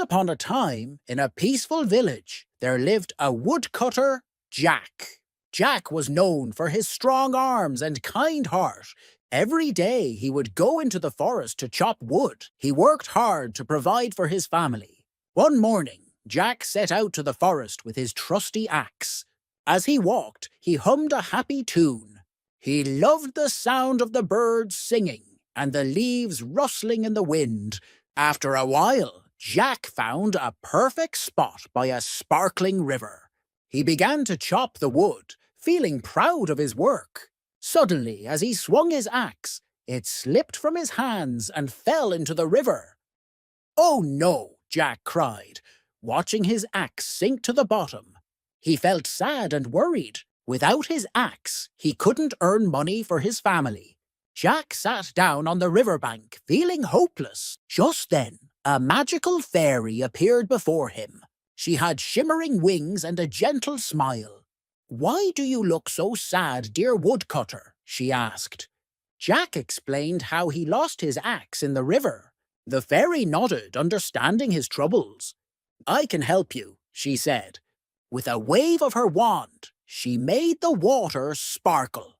upon a time, in a peaceful village, there lived a woodcutter, Jack. Jack was known for his strong arms and kind heart. Every day he would go into the forest to chop wood. He worked hard to provide for his family. One morning, Jack set out to the forest with his trusty axe. As he walked, he hummed a happy tune. He loved the sound of the birds singing and the leaves rustling in the wind. After a while, Jack found a perfect spot by a sparkling river. He began to chop the wood, feeling proud of his work. Suddenly, as he swung his axe, it slipped from his hands and fell into the river. "Oh no!" Jack cried, watching his axe sink to the bottom. He felt sad and worried. Without his axe, he couldn't earn money for his family. Jack sat down on the riverbank, feeling hopeless. Just then, a magical fairy appeared before him. She had shimmering wings and a gentle smile. "Why do you look so sad, dear woodcutter?" she asked. Jack explained how he lost his axe in the river. The fairy nodded, understanding his troubles. "I can help you," she said. With a wave of her wand, she made the water sparkle.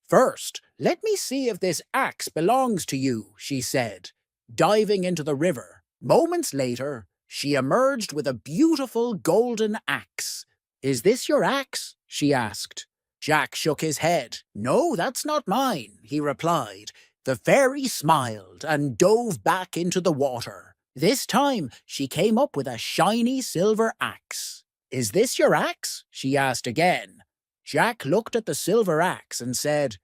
"First, let me see if this axe belongs to you," she said, diving into the river. Moments later, she emerged with a beautiful golden axe. "Is this your axe?" she asked. Jack shook his head. "No, that's not mine," he replied. The fairy smiled and dove back into the water. This time, she came up with a shiny silver axe. "Is this your axe?" she asked again. Jack looked at the silver axe and said,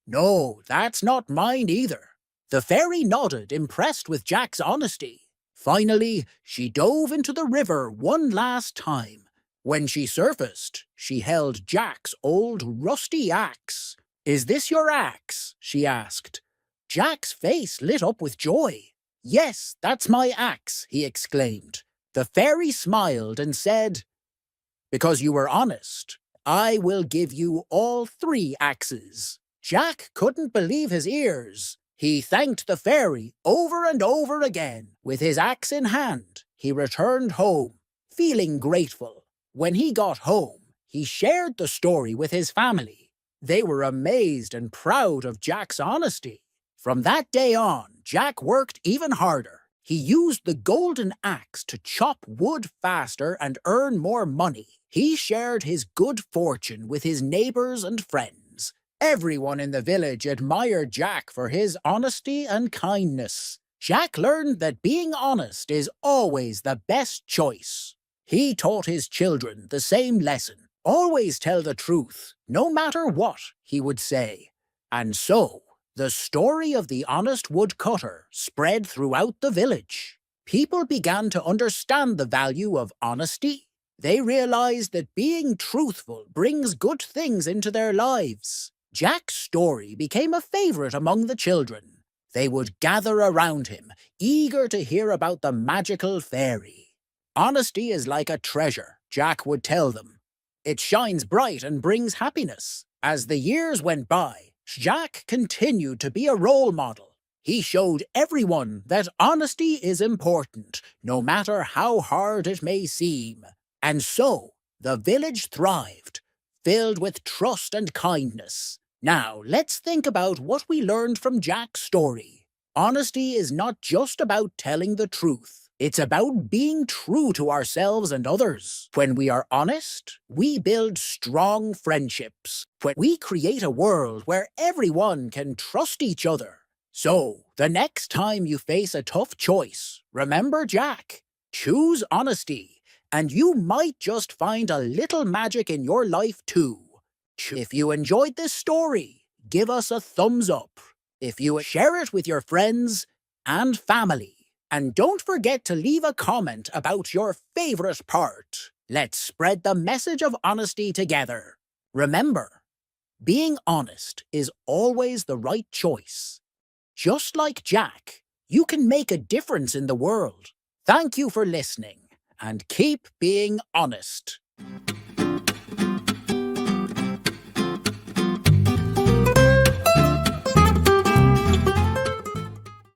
"No, that's not mine either." The fairy nodded, impressed with Jack's honesty. Finally, she dove into the river one last time. When she surfaced, she held Jack's old rusty axe. "Is this your axe?" she asked. Jack's face lit up with joy. "Yes, that's my axe," he exclaimed. The fairy smiled and said, "Because you were honest, I will give you all 3 axes." Jack couldn't believe his ears. He thanked the fairy over and over again. With his axe in hand, he returned home, feeling grateful. When he got home, he shared the story with his family. They were amazed and proud of Jack's honesty. From that day on, Jack worked even harder. He used the golden axe to chop wood faster and earn more money. He shared his good fortune with his neighbors and friends. Everyone in the village admired Jack for his honesty and kindness. Jack learned that being honest is always the best choice. He taught his children the same lesson. "Always tell the truth, no matter what," he would say. And so, the story of the honest woodcutter spread throughout the village. People began to understand the value of honesty. They realized that being truthful brings good things into their lives. Jack's story became a favorite among the children. They would gather around him, eager to hear about the magical fairy. "Honesty is like a treasure," Jack would tell them. "It shines bright and brings happiness." As the years went by, Jack continued to be a role model. He showed everyone that honesty is important, no matter how hard it may seem. And so, the village thrived, filled with trust and kindness. Now, let's think about what we learned from Jack's story. Honesty is not just about telling the truth. It's about being true to ourselves and others. When we are honest, we build strong friendships. When we create a world where everyone can trust each other. So, the next time you face a tough choice, remember Jack. Choose honesty, and you might just find a little magic in your life too. If you enjoyed this story, give us a thumbs up. If you share it with your friends and family. And don't forget to leave a comment about your favorite part. Let's spread the message of honesty together. Remember, being honest is always the right choice. Just like Jack, you can make a difference in the world. Thank you for listening, and keep being honest.